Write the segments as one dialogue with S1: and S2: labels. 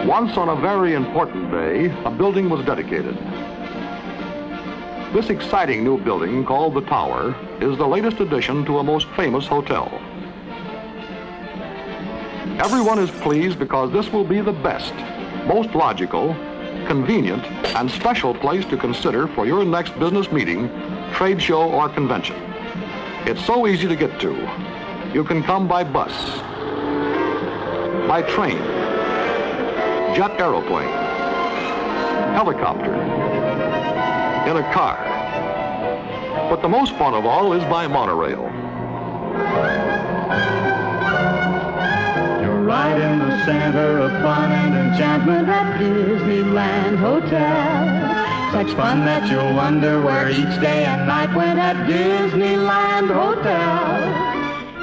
S1: Once on a very important day, a building was dedicated. This exciting new building, called the Tower, is the latest addition to a most famous hotel. Everyone is pleased because this will be the best, most logical, convenient, and special place to consider for your next business meeting, trade show, or convention. It's so easy to get to. You can come by bus, by train, jet aeroplane, helicopter, in a car. But the most fun of all is by monorail.
S2: You're right in the center of fun and enchantment at Disneyland Hotel. Such fun that you'll wonder where each day and night went at Disneyland Hotel.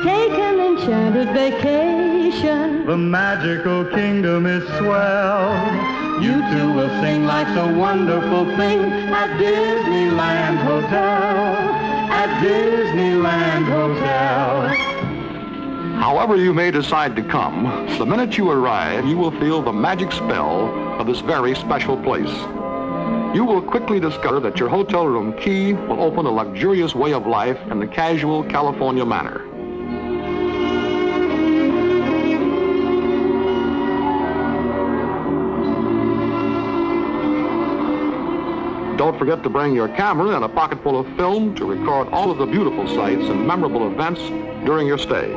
S2: Take an enchanted vacation. The magical kingdom is swell. You two will sing life's a wonderful thing at Disneyland Hotel. At Disneyland Hotel.
S1: However you may decide to come, the minute you arrive, you will feel the magic spell of this very special place. You will quickly discover that your hotel room key will open a luxurious way of life in the casual California manner. Don't forget to bring your camera and a pocket full of film to record all of the beautiful sights and memorable events during your stay.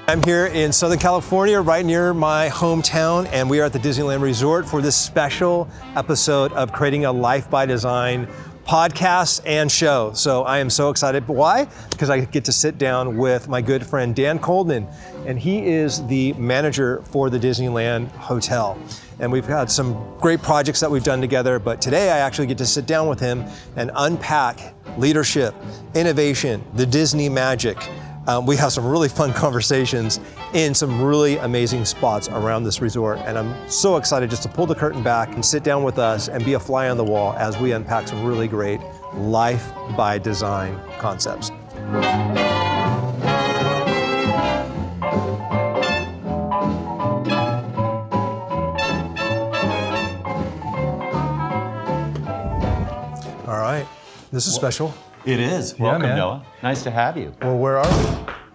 S3: I'm here in Southern California, right near my hometown, and we are at the Disneyland Resort for this special episode of Creating a Life by Design podcast and show. So I am so excited. Why? Because I get to sit down with my good friend Dan Coleman, and he is the manager for the Disneyland Hotel. And we've had some great projects that we've done together, but today I actually get to sit down with him and unpack leadership, innovation, the Disney magic. We have some really fun conversations in some really amazing spots around this resort. And I'm so excited just to pull the curtain back and sit down with us and be a fly on the wall as we unpack some really great life by design concepts. All right, this is special.
S4: It is. Welcome, Noah. Nice to have you.
S3: Well, where are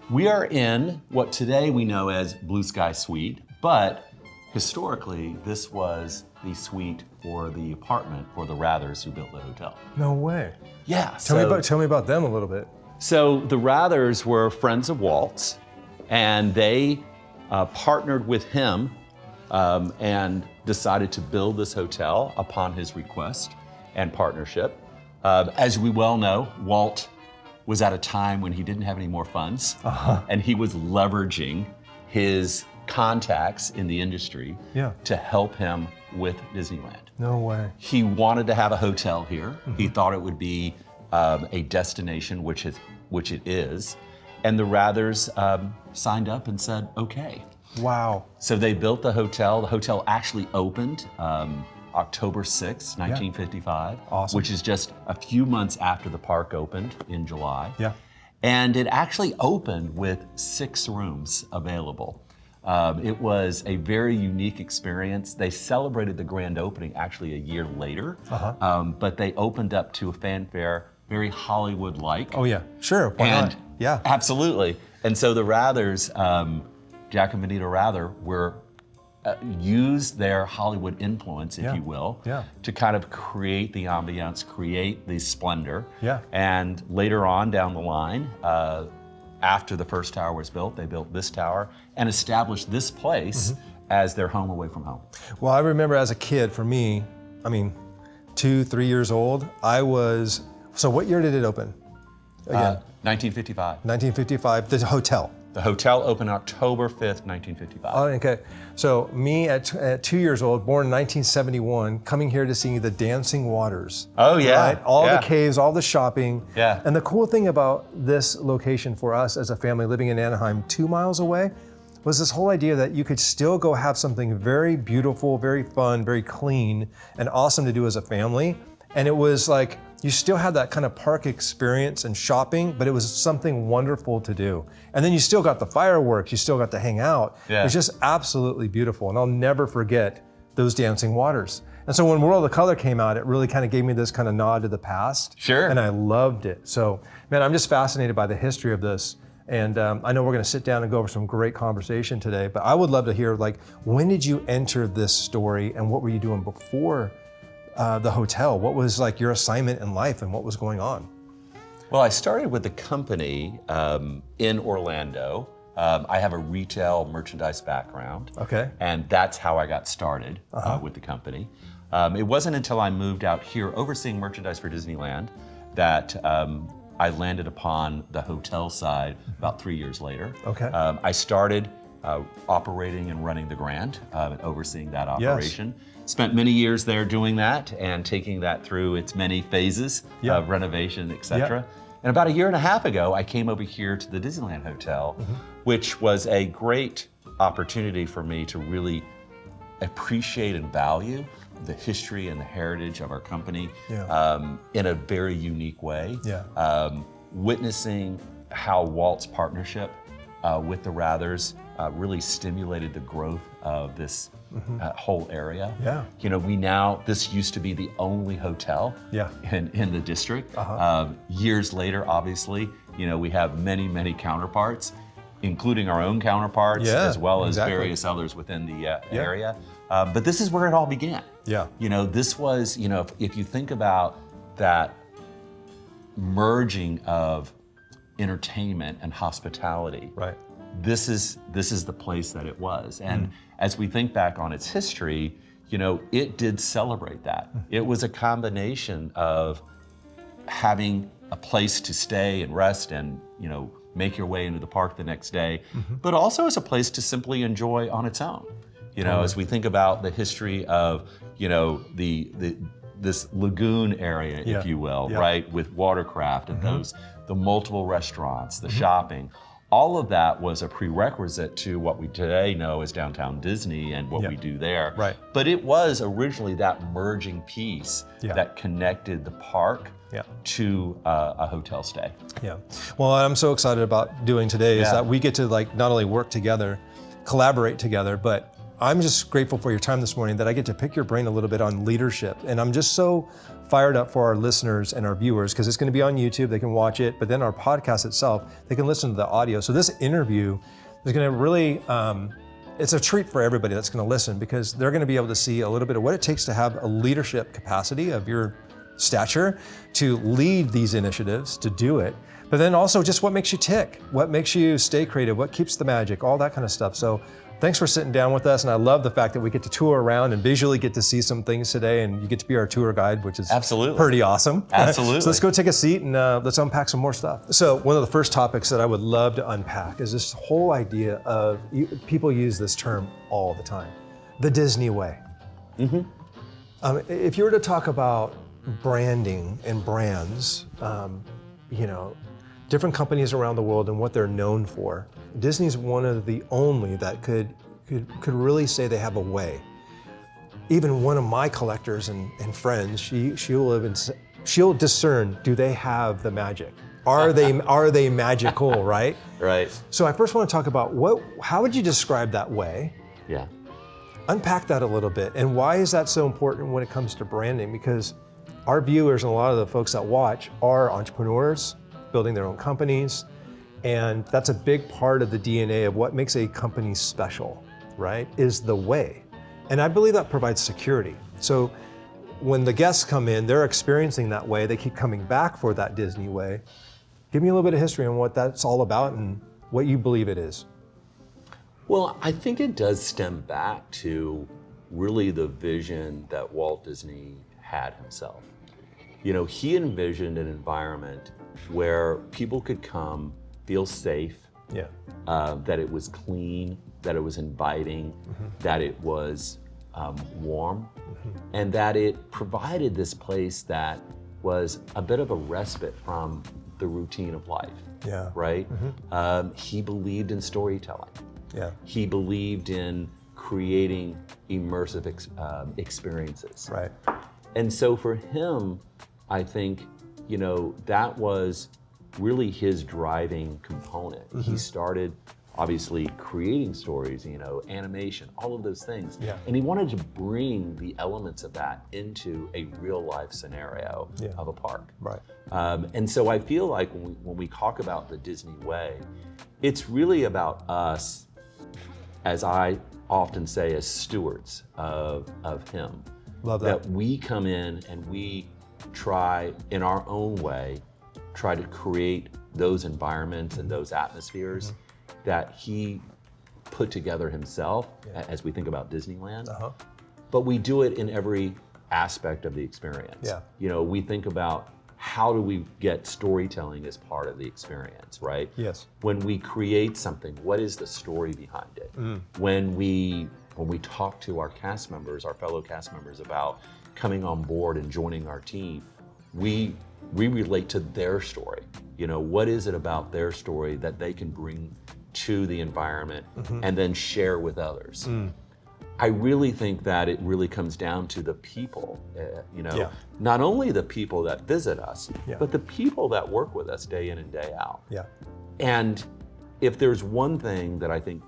S3: we?
S4: We are in what today we know as Blue Sky Suite, but historically, this was the suite for the apartment for the Rathers who built the hotel.
S3: No way.
S4: Yeah.
S3: Tell me about them a little bit.
S4: So the Rathers were friends of Walt's, and they partnered with him and decided to build this hotel upon his request and partnership. As we well know, Walt was at a time when he didn't have any more funds, and he was leveraging his contacts in the industry to help him with Disneyland.
S3: No way.
S4: He wanted to have a hotel here. He thought it would be a destination, which it is, and the Rathers signed up and said, okay.
S3: Wow.
S4: So they built the hotel. The hotel actually opened October 6, 1955,
S3: Awesome.
S4: Which is just a few months after the park opened in July.
S3: Yeah.
S4: And it actually opened with 6 rooms available. It was a very unique experience. They celebrated the grand opening actually a year later, but they opened up to a fanfare, very Hollywood-like.
S3: Oh yeah, sure, why not? Yeah.
S4: Absolutely. And so the Rathers, Jack and Benita Rather, used their Hollywood influence, if you will, to kind of create the ambiance, create the splendor.
S3: Yeah.
S4: And later on down the line, after the first tower was built, they built this tower and established this place as their home away from home.
S3: Well, I remember as a kid, for me, 2, 3 years old, so what year did it open?
S4: 1955.
S3: 1955, the hotel.
S4: The hotel opened October 5th, 1955.
S3: Oh, okay. So me at 2 years old, born in 1971, coming here to see the dancing waters.
S4: Oh, yeah.
S3: Right? All the caves, all the shopping.
S4: Yeah.
S3: And the cool thing about this location for us as a family living in Anaheim, 2 miles away, was this whole idea that you could still go have something very beautiful, very fun, very clean, and awesome to do as a family. And it was like, you still had that kind of park experience and shopping, but it was something wonderful to do. And then you still got the fireworks, you still got to hang out.
S4: Yeah.
S3: It was just absolutely beautiful. And I'll never forget those dancing waters. And so when World of Color came out, it really kind of gave me this kind of nod to the past.
S4: Sure.
S3: And I loved it. So, man, I'm just fascinated by the history of this. And I know we're going to sit down and go over some great conversation today, but I would love to hear, like, when did you enter this story and what were you doing before the hotel? What was like your assignment in life and what was going on?
S4: Well, I started with the company in Orlando. I have a retail merchandise background.
S3: Okay.
S4: And that's how I got started with the company. It wasn't until I moved out here overseeing merchandise for Disneyland that I landed upon the hotel side about 3 years later.
S3: Okay.
S4: I started operating and running the Grand, and overseeing that operation. Yes. Spent many years there doing that and taking that through its many phases of renovation, et cetera. And about 1.5 years ago, I came over here to the Disneyland Hotel, which was a great opportunity for me to really appreciate and value the history and the heritage of our company in a very unique way. Witnessing how Walt's partnership with the Rathers really stimulated the growth of this whole area. You know, this used to be the only hotel in the district. Years later, obviously, you know, we have many, many counterparts, including our own counterparts, as well as various others within the area. But this is where it all began. You know, this was, you know, if you think about that merging of entertainment and hospitality, this is the place that it was. And as we think back on its history, you know, it did celebrate that. It was a combination of having a place to stay and rest and, you know, make your way into the park the next day, but also as a place to simply enjoy on its own. You know, as we think about the history of, you know, this lagoon area, if you will, right, with watercraft and the multiple restaurants, the shopping, all of that was a prerequisite to what we today know as Downtown Disney and what we do there. But it was originally that merging piece that connected the park to a hotel stay.
S3: Well, what I'm so excited about doing today is that we get to, like, not only work together, collaborate together, but I'm just grateful for your time this morning that I get to pick your brain a little bit on leadership. And I'm just so fired up for our listeners and our viewers because it's going to be on YouTube. They can watch it, but then our podcast itself, they can listen to the audio. So this interview is going to really, it's a treat for everybody that's going to listen because they're going to be able to see a little bit of what it takes to have a leadership capacity of your stature to lead these initiatives, to do it. But then also just what makes you tick, what makes you stay creative, what keeps the magic, all that kind of stuff. So thanks for sitting down with us, and I love the fact that we get to tour around and visually get to see some things today, and you get to be our tour guide, which is pretty awesome.
S4: Absolutely.
S3: So let's go take a seat and let's unpack some more stuff. So one of the first topics that I would love to unpack is this whole idea of, people use this term all the time, the Disney way. If you were to talk about branding and brands, you know, different companies around the world and what they're known for, Disney's one of the only that could really say they have a way. Even one of my collectors and friends, she'll discern, do they have the magic? Are they magical, right?
S4: Right.
S3: So I first want to talk about how would you describe that way? Unpack that a little bit, and why is that so important when it comes to branding? Because our viewers and a lot of the folks that watch are entrepreneurs, building their own companies, and that's a big part of the DNA of what makes a company special, right, is the way. And I believe that provides security. So when the guests come in, they're experiencing that way, they keep coming back for that Disney way. Give me a little bit of history on what that's all about and what you believe it is.
S4: Well, I think it does stem back to really the vision that Walt Disney had himself. You know, he envisioned an environment where people could come, feel safe,
S3: Yeah.
S4: that it was clean, that it was inviting, that it was warm, and that it provided this place that was a bit of a respite from the routine of life.
S3: Yeah.
S4: Right? He believed in storytelling.
S3: Yeah.
S4: He believed in creating immersive experiences.
S3: Right.
S4: And so for him, I think, you know, that was really his driving component. He started obviously creating stories, you know, animation, all of those things.
S3: Yeah.
S4: And he wanted to bring the elements of that into a real life scenario of a park.
S3: Right.
S4: And so I feel like when we talk about the Disney way, it's really about us, as I often say, as stewards of him.
S3: Love that.
S4: That we come in and we try, in our own way, try to create those environments and those atmospheres that he put together himself as we think about Disneyland. But we do it in every aspect of the experience.
S3: Yeah.
S4: You know, we think about how do we get storytelling as part of the experience, right?
S3: Yes.
S4: When we create something, what is the story behind it? When we talk to our cast members, our fellow cast members about coming on board and joining our team, we relate to their story. You know, what is it about their story that they can bring to the environment and then share with others? I really think that it really comes down to the people, you know, not only the people that visit us, but the people that work with us day in and day out.
S3: Yeah.
S4: And if there's one thing that I think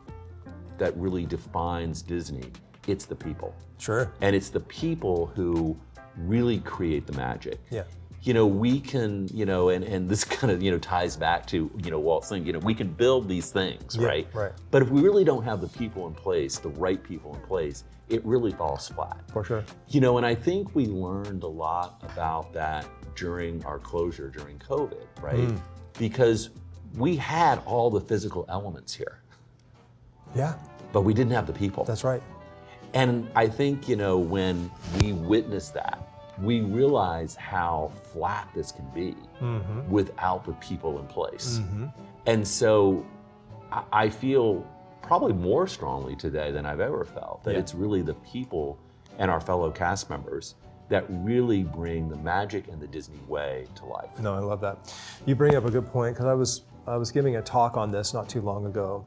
S4: that really defines Disney, it's the people.
S3: Sure.
S4: And it's the people who really create the magic.
S3: Yeah.
S4: You know, we can, you know, and this kind of, you know, ties back to, you know, Walt's thing, you know, we can build these things, right?
S3: Right.
S4: But if we really don't have the people in place, the right people in place, it really falls flat.
S3: For sure.
S4: You know, and I think we learned a lot about that during our closure during COVID, right? Because we had all the physical elements here,
S3: Yeah.
S4: but we didn't have the people.
S3: That's right.
S4: And I think, you know, when we witness that, we realize how flat this can be without the people in place. And so I feel probably more strongly today than I've ever felt that it's really the people and our fellow cast members that really bring the magic and the Disney way to life.
S3: No, I love that. You bring up a good point, because I was giving a talk on this not too long ago.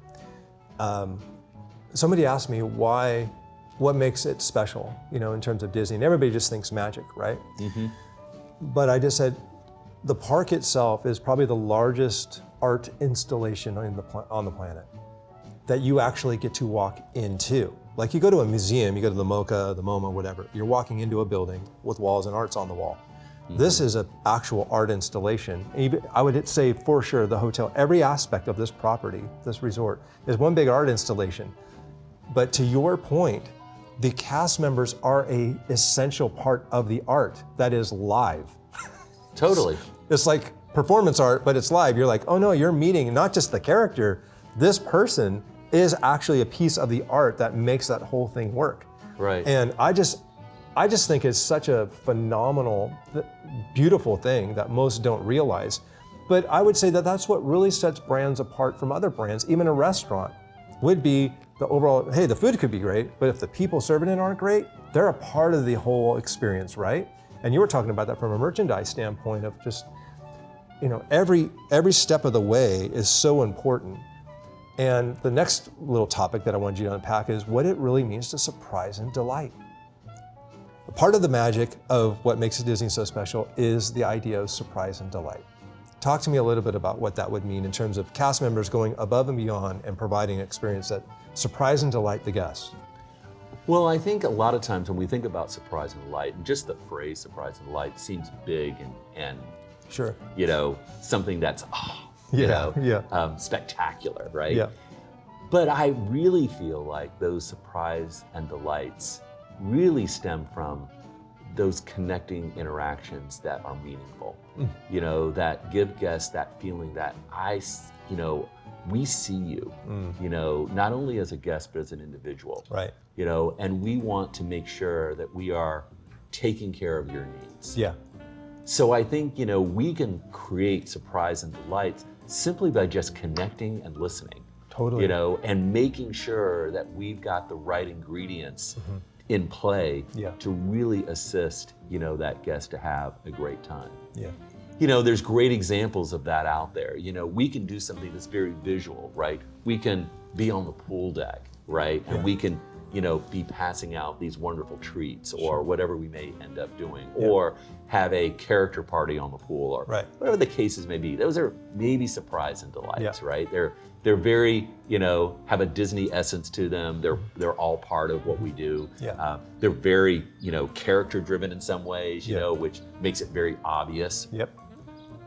S3: Somebody asked me what makes it special, you know, in terms of Disney, and everybody just thinks magic, right? But I just said, the park itself is probably the largest art installation on the planet that you actually get to walk into. Like, you go to a museum, you go to the MoMA, whatever, you're walking into a building with walls and art's on the wall. This is an actual art installation. Even, I would say for sure the hotel, every aspect of this property, this resort, is one big art installation. But to your point, the cast members are an essential part of the art that is live.
S4: Totally.
S3: It's like performance art, but it's live. You're like, oh no, you're meeting not just the character, this person is actually a piece of the art that makes that whole thing work.
S4: Right.
S3: And I just think it's such a phenomenal, beautiful thing that most don't realize. But I would say that that's what really sets brands apart from other brands. Even a restaurant would be the overall, hey, the food could be great, but if the people serving it aren't great, they're a part of the whole experience, right? And you were talking about that from a merchandise standpoint of just, you know, every step of the way is so important. And the next little topic that I wanted you to unpack is what it really means to surprise and delight. Part of the magic of what makes Disney so special is the idea of surprise and delight. Talk to me a little bit about what that would mean in terms of cast members going above and beyond and providing an experience that surprise and delight the guests.
S4: Well, I think a lot of times when we think about surprise and delight, and just the phrase surprise and delight seems big and
S3: Sure.
S4: you know, something that's, spectacular, right?
S3: Yeah.
S4: But I really feel like those surprise and delights really stem from those connecting interactions that are meaningful, you know, that give guests that feeling that we see you, you know, not only as a guest, but as an individual,
S3: Right.
S4: you know, and we want to make sure that we are taking care of your needs.
S3: Yeah.
S4: So I think, you know, we can create surprise and delights simply by just connecting and listening.
S3: Totally.
S4: You know, and making sure that we've got the right ingredients in play to really assist, you know, that guest to have a great time.
S3: Yeah.
S4: You know, there's great examples of that out there. You know, we can do something that's very visual, right? We can be on the pool deck, right? And we can, you know, be passing out these wonderful treats or whatever we may end up doing, or have a character party on the pool, or whatever the cases may be. Those are maybe surprise and delights, right? They're very, you know, have a Disney essence to them. They're all part of what we do. They're very, you know, character driven in some ways, you know, which makes it very obvious.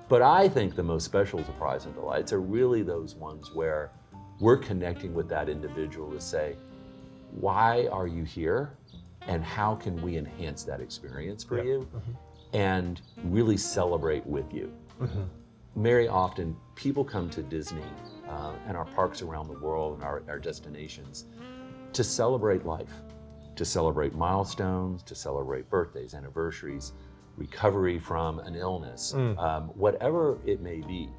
S4: But I think the most special surprise and delights are really those ones where we're connecting with that individual to say, why are you here? And how can we enhance that experience for you? And really celebrate with you. Very often, people come to Disney and our parks around the world and our destinations to celebrate life, to celebrate milestones, to celebrate birthdays, anniversaries, recovery from an illness, whatever it may be.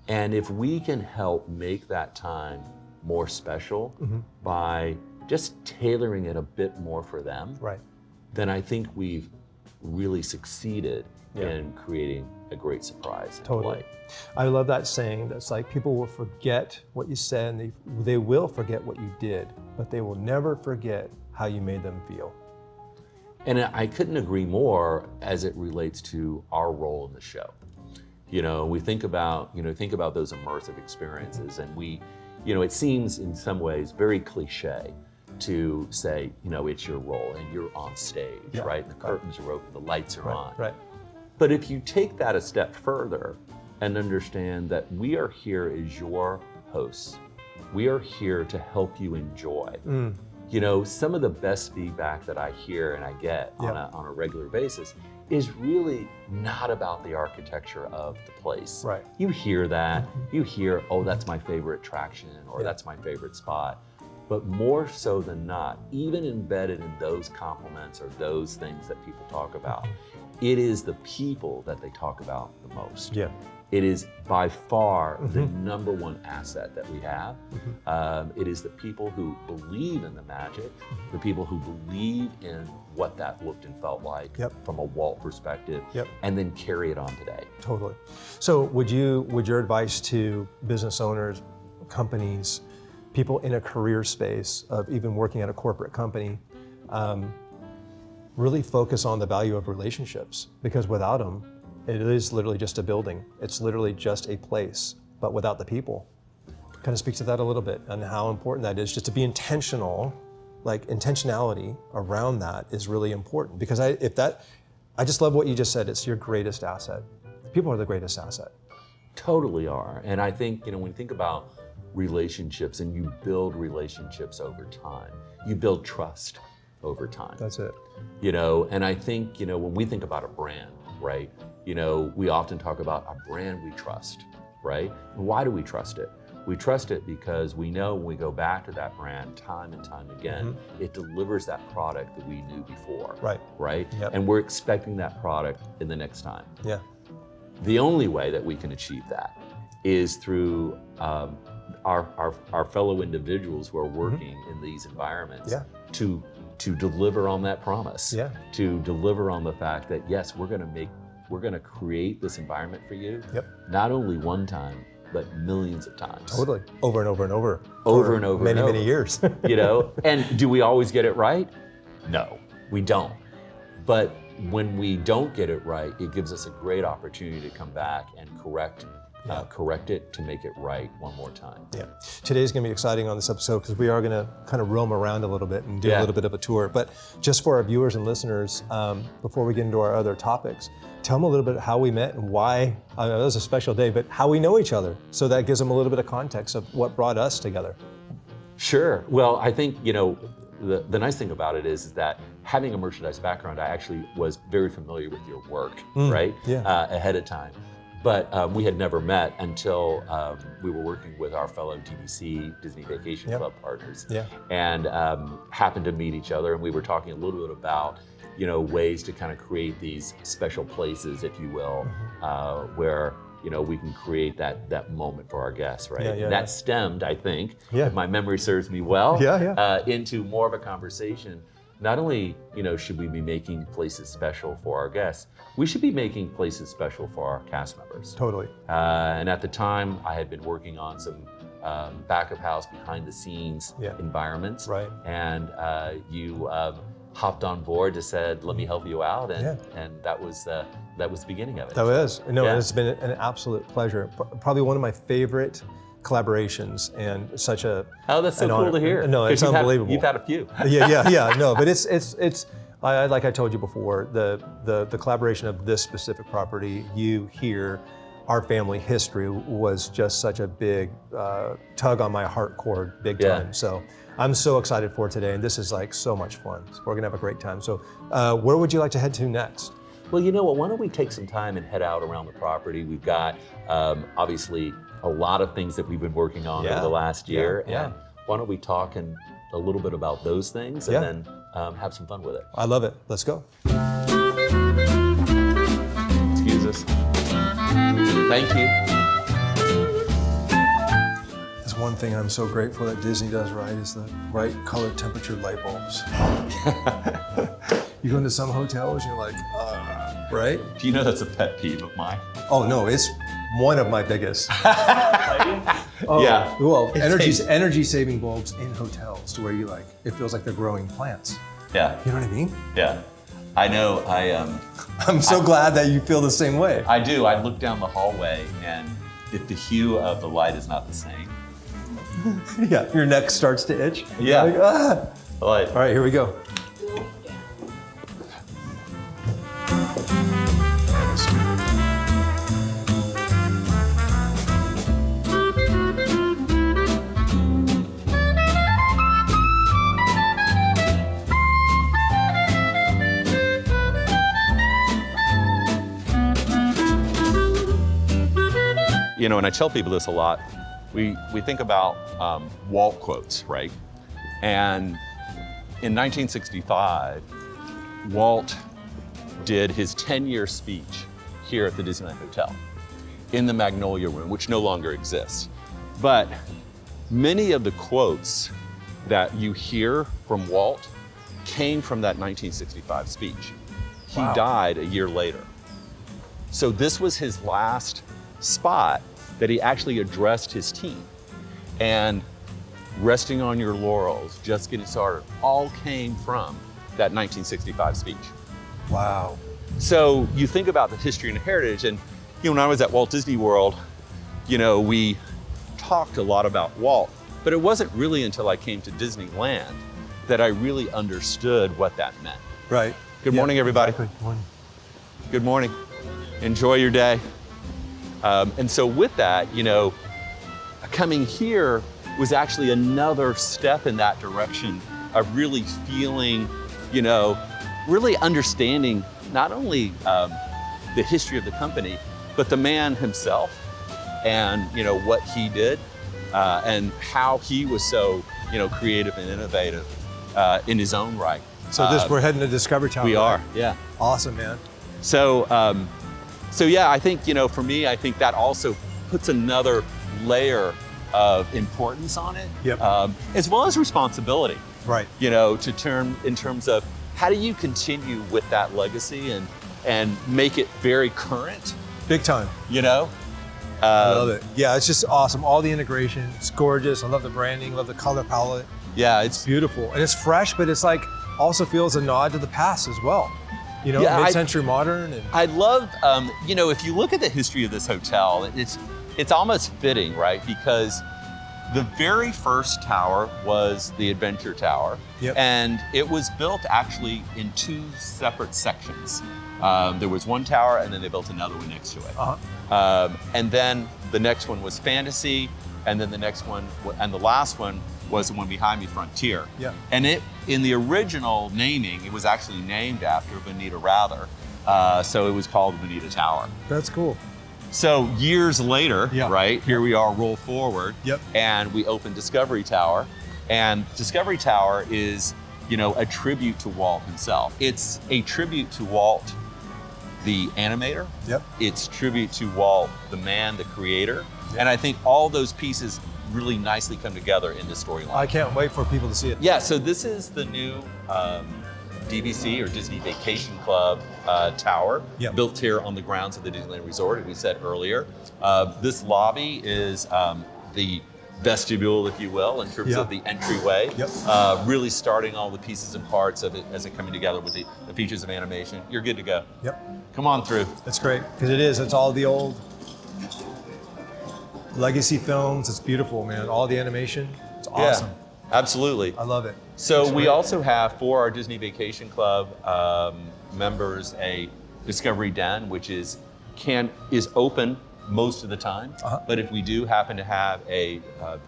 S4: And if we can help make that time more special by just tailoring it a bit more for them, then I think we've really succeeded in creating a great surprise and delight.
S3: I love that saying that's like, people will forget what you said and they will forget what you did, but they will never forget how you made them feel.
S4: And I couldn't agree more as it relates to our role in the show. You know, we think about those immersive experiences, and it seems in some ways very cliche to say, you know, it's your role and you're on stage, right? The curtains are open, the lights are on. But if you take that a step further and understand that we are here as your hosts, we are here to help you enjoy. You know, some of the best feedback that I hear and I get on a regular basis is really not about the architecture of the place. You hear that, you hear, oh, that's my favorite attraction, or that's my favorite spot. But more so than not, even embedded in those compliments or those things that people talk about, it is the people that they talk about the most. It is by far the number one asset that we have. It is the people who believe in the magic, the people who believe in what that looked and felt like from a Walt perspective, and then carry it on today.
S3: Totally. So would your advice to business owners, companies, people in a career space of even working at a corporate company, really focus on the value of relationships? Because without them, it is literally just a building. It's literally just a place, but without the people. Kind of speak to that a little bit and how important that is, just to be intentional. Like, intentionality around that is really important, because I just love what you just said. It's your greatest asset. People are the greatest asset.
S4: Totally are. And I think, you know, when you think about relationships and you build relationships over time, you build trust over time.
S3: That's it.
S4: You know, and I think, you know, when we think about a brand, right? You know, we often talk about a brand we trust, right? And why do we trust it? We trust it because we know when we go back to that brand time and time again, it delivers that product that we knew before, right? And we're expecting that product in the next time. The only way that we can achieve that is through our fellow individuals who are working in these environments to deliver on that promise, to deliver on the fact that, yes, we're gonna create this environment for you, not only one time, but millions of times.
S3: Totally, over and over and over.
S4: Over and over
S3: many, many years.
S4: You know, and do we always get it right? No, we don't. But when we don't get it right, it gives us a great opportunity to come back and correct it to make it right one more time.
S3: Today's gonna be exciting on this episode because we are gonna kind of roam around a little bit and do a little bit of a tour. But just for our viewers and listeners, before we get into our other topics, tell them a little bit how we met and why. I know it was a special day, but how we know each other. So that gives them a little bit of context of what brought us together.
S4: Sure. Well, I think, you know, the nice thing about it is that having a merchandise background, I actually was very familiar with your work, right?
S3: Yeah.
S4: Ahead of time. But we had never met until we were working with our fellow DVC, Disney Vacation Club partners, and happened to meet each other. And we were talking a little bit about, ways to kind of create these special places, if you will, where we can create that moment for our guests, right? And that stemmed, I think, if my memory serves me well, into more of a conversation. Not only, should we be making places special for our guests, we should be making places special for our cast members.
S3: Totally.
S4: And at the time, I had been working on some back of house, behind the scenes environments.
S3: Right.
S4: And you hopped on board and said, let me help you out. And that was the beginning of it.
S3: That was. No, it's been an absolute pleasure. Probably one of my favorite collaborations, and such a
S4: that's so cool to hear.
S3: No, it's unbelievable.
S4: You've had a few.
S3: yeah. No, but it's like I told you before, the collaboration of this specific property, you here, our family history was just such a big tug on my heart chord, big time. So I'm so excited for today, and this is like so much fun. So we're gonna have a great time. So where would you like to head to next?
S4: Well, you know what? Why don't we take some time and head out around the property? We've got obviously a lot of things that we've been working on over the last year. And why don't we talk a little bit about those things and then have some fun with it.
S3: I love it. Let's go.
S4: Excuse us. Thank you.
S3: There's one thing I'm so grateful that Disney does right is the right color temperature light bulbs. You go into some hotels, you're like, right?
S4: Do you know that's a pet peeve of mine?
S3: Oh no, it's one of my biggest.
S4: Yeah.
S3: Well, energy saving bulbs in hotels to where you it feels like they're growing plants.
S4: Yeah.
S3: You know what I mean?
S4: Yeah. I know.
S3: I'm so glad that you feel the same way.
S4: I do. I look down the hallway, and if the hue of the light is not the same.
S3: Yeah. Your neck starts to itch.
S4: Yeah.
S3: Like,
S4: All
S3: right, here we go.
S4: And I tell people this a lot. We think about Walt quotes, right? And in 1965, Walt did his 10-year speech here at the Disneyland Hotel in the Magnolia Room, which no longer exists. But many of the quotes that you hear from Walt came from that 1965 speech. He died a year later. So this was his last spot that he actually addressed his team. And resting on your laurels, just getting started, all came from that 1965 speech.
S3: Wow.
S4: So you think about the history and heritage, and when I was at Walt Disney World, we talked a lot about Walt, but it wasn't really until I came to Disneyland that I really understood what that meant.
S3: Right.
S4: Good morning, everybody.
S3: Exactly. Good morning.
S4: Good morning. Enjoy your day. And so with that, coming here was actually another step in that direction of really feeling, really understanding not only the history of the company, but the man himself and, what he did and how he was so, creative and innovative in his own right.
S3: So we're heading to Discovery Tower.
S4: We are, yeah.
S3: Awesome, man.
S4: So, I think, for me, I think that also puts another layer of importance on it, as well as responsibility. Right. In terms of how do you continue with that legacy and make it very current?
S3: Big time. I love it. Yeah, it's just awesome. All the integration, it's gorgeous. I love the branding, love the color palette.
S4: Yeah,
S3: it's beautiful. And it's fresh, but it's also feels a nod to the past as well. Mid-century modern. And
S4: I love, if you look at the history of this hotel, it's almost fitting, right? Because the very first tower was the Adventure Tower. Yep. And it was built actually in two separate sections. There was one tower and then they built another one next to it. And then the next one was Fantasy, and then the next one, and the last one was the one behind me, Frontier.
S3: Yeah.
S4: And in the original naming, it was actually named after Bonita Rather. So it was called Bonita Tower.
S3: That's cool.
S4: So years later,
S3: Yeah.
S4: right, here we are, roll forward,
S3: Yep.
S4: and we opened Discovery Tower. And Discovery Tower is, a tribute to Walt himself. It's a tribute to Walt, the animator.
S3: Yep.
S4: It's tribute to Walt, the man, the creator. And I think all those pieces really nicely come together in this storyline.
S3: I can't wait for people to see it.
S4: Yeah, so this is the new DVC, or Disney Vacation Club tower,
S3: Yep.
S4: built here on the grounds of the Disneyland Resort, as we said earlier. This lobby is the vestibule, if you will, in terms
S3: Yeah.
S4: of the entryway.
S3: Yep.
S4: Really starting all the pieces and parts of it as it coming together with the features of animation. You're good to go.
S3: Yep.
S4: Come on through.
S3: That's great, because it's all the old legacy films. It's beautiful, man. All the animation. It's awesome.
S4: Yeah, absolutely.
S3: I love it.
S4: So
S3: It's
S4: we
S3: great.
S4: also have, for our Disney Vacation Club members, a Discovery Den, which is open most of the time.
S3: Uh-huh.
S4: But if we do happen to have a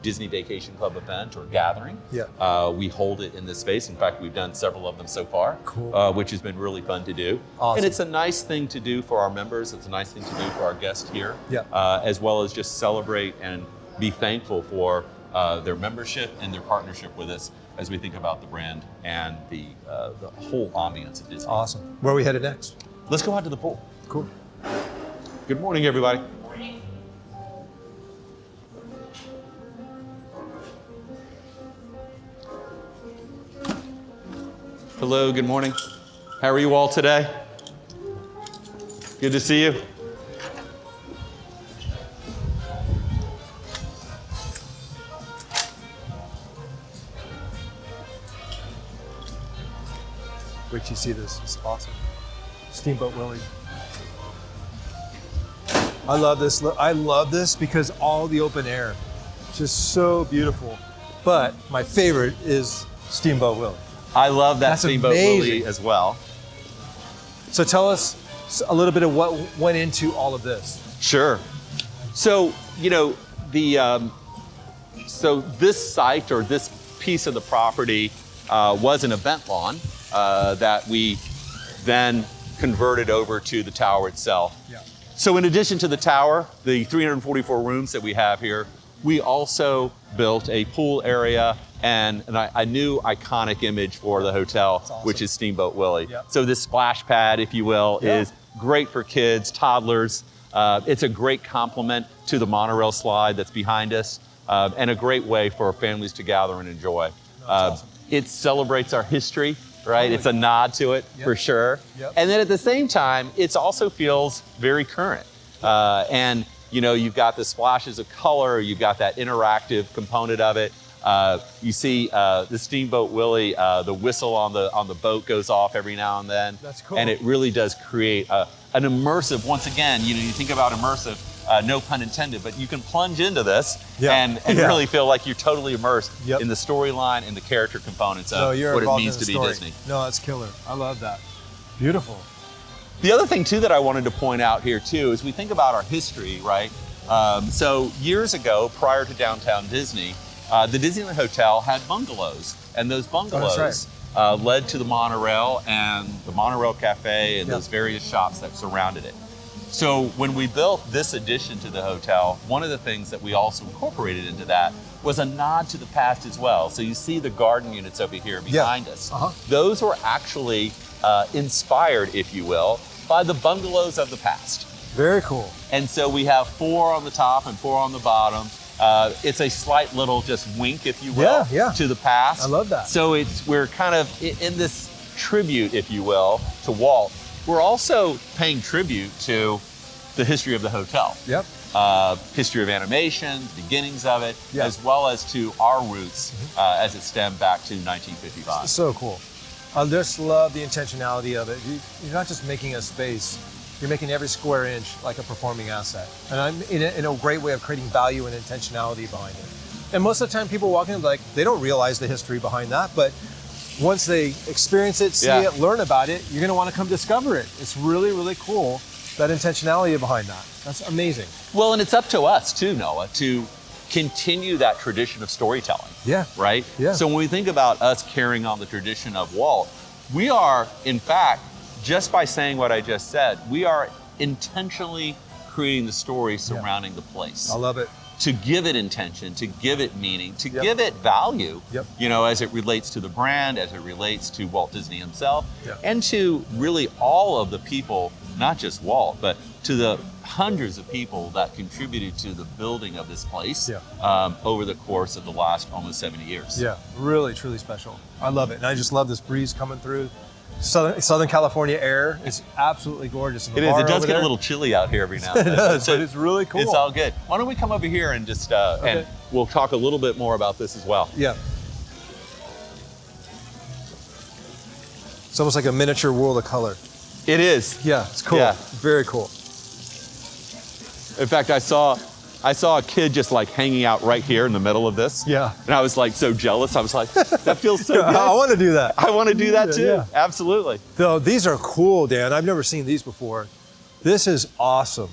S4: Disney Vacation Club event or gathering,
S3: Yeah.
S4: we hold it in this space. In fact, we've done several of them so far,
S3: Cool.
S4: which has been really fun to do.
S3: Awesome.
S4: And it's a nice thing to do for our members. It's a nice thing to do for our guests here,
S3: Yeah.
S4: as well as just celebrate and be thankful for their membership and their partnership with us as we think about the brand and the whole ambiance of Disney.
S3: Awesome. Where are we headed next?
S4: Let's go out to the pool.
S3: Cool.
S4: Good morning, everybody. Hello, good morning. How are you all today? Good to see you.
S3: Wait till you see this. It's awesome. Steamboat Willie. I love this. I love this because all the open air. It's just so beautiful. But my favorite is Steamboat Willie.
S4: I love that
S3: That's
S4: Steamboat
S3: amazing.
S4: Willie as well.
S3: So tell us a little bit of what went into all of this.
S4: Sure. So, so this site, or this piece of the property, was an event lawn that we then converted over to the tower itself.
S3: Yeah.
S4: So in addition to the tower, the 344 rooms that we have here, we also built a pool area and a new iconic image for the hotel,
S3: That's awesome.
S4: which is Steamboat Willie.
S3: Yep.
S4: So this splash pad, if you will,
S3: Yeah.
S4: is great for kids, toddlers. It's a great complement to the monorail slide that's behind us, and a great way for families to gather and enjoy.
S3: awesome.
S4: It celebrates our history, right?
S3: Totally.
S4: It's a nod to it,
S3: Yep.
S4: for sure.
S3: Yep.
S4: And then at the same time, it also feels very current. And you've got the splashes of color, you've got that interactive component of it. You see the Steamboat Willie, the whistle on the boat goes off every now and then.
S3: That's cool.
S4: And it really does create an immersive, once again, you think about immersive, no pun intended, but you can plunge into this
S3: Yeah.
S4: and
S3: Yeah.
S4: really feel like you're totally immersed
S3: Yep.
S4: in the storyline and the character components
S3: So
S4: of
S3: you're
S4: what it
S3: involved
S4: means
S3: in
S4: to
S3: the
S4: be
S3: story.
S4: Disney.
S3: No, that's killer. I love that. Beautiful.
S4: The other thing too that I wanted to point out here too is we think about our history, right? So years ago, prior to downtown Disney, the Disneyland Hotel had bungalows, and those bungalows led to the monorail and the monorail cafe and
S3: Yeah.
S4: those various shops that surrounded it. So when we built this addition to the hotel, one of the things that we also incorporated into that was a nod to the past as well. So you see the garden units over here behind us.
S3: Uh-huh.
S4: Those were actually inspired, if you will, by the bungalows of the past.
S3: Very cool.
S4: And so we have 4 on the top and 4 on the bottom. It's a slight little just wink, if you will,
S3: Yeah, yeah.
S4: to the past.
S3: I love that.
S4: So we're kind of in this tribute, if you will, to Walt. We're also paying tribute to the history of the hotel.
S3: Yep.
S4: History of animation, beginnings of it,
S3: Yeah.
S4: as well as to our roots as it stemmed back to 1955.
S3: So cool. I just love the intentionality of it. You're not just making a space, you're making every square inch like a performing asset. And I'm in a great way of creating value and intentionality behind it. And most of the time people walk in, they don't realize the history behind that, but once they experience it, see
S4: Yeah.
S3: it, learn about it, you're gonna wanna come discover it. It's really, really cool, that intentionality behind that. That's amazing.
S4: Well, and it's up to us too, Noah, to continue that tradition of storytelling.
S3: Yeah.
S4: Right?
S3: Yeah.
S4: So when we think about us carrying on the tradition of Walt, we are, in fact, just by saying what I just said, we are intentionally creating the story surrounding the place.
S3: I love it.
S4: To give it intention, to give it meaning, to
S3: Yep.
S4: give it value,
S3: Yep.
S4: you know, as it relates to the brand, as it relates to Walt Disney himself,
S3: Yep.
S4: and to really all of the people, not just Walt, but to the hundreds of people that contributed to the building of this place over the course of the last almost 70 years.
S3: Yeah, really, truly special. I love it. And I just love this breeze coming through. Southern California air is absolutely gorgeous. And the
S4: It is.
S3: bar
S4: It does
S3: over
S4: get
S3: there,
S4: a little chilly out here every now and
S3: It
S4: then.
S3: does, but it's really cool.
S4: It's all good. Why don't we come over here and just, and we'll talk a little bit more about this as well.
S3: Yeah. It's almost like a miniature world of color.
S4: It is.
S3: Yeah, it's cool.
S4: Yeah.
S3: Very cool.
S4: In fact, I saw a kid just like hanging out right here in the middle of this.
S3: Yeah.
S4: And I was like so jealous. I was like, that feels so good.
S3: I want to do that.
S4: I want to do that too.
S3: Yeah.
S4: Absolutely.
S3: Though these are cool, Dan. I've never seen these before. This is awesome.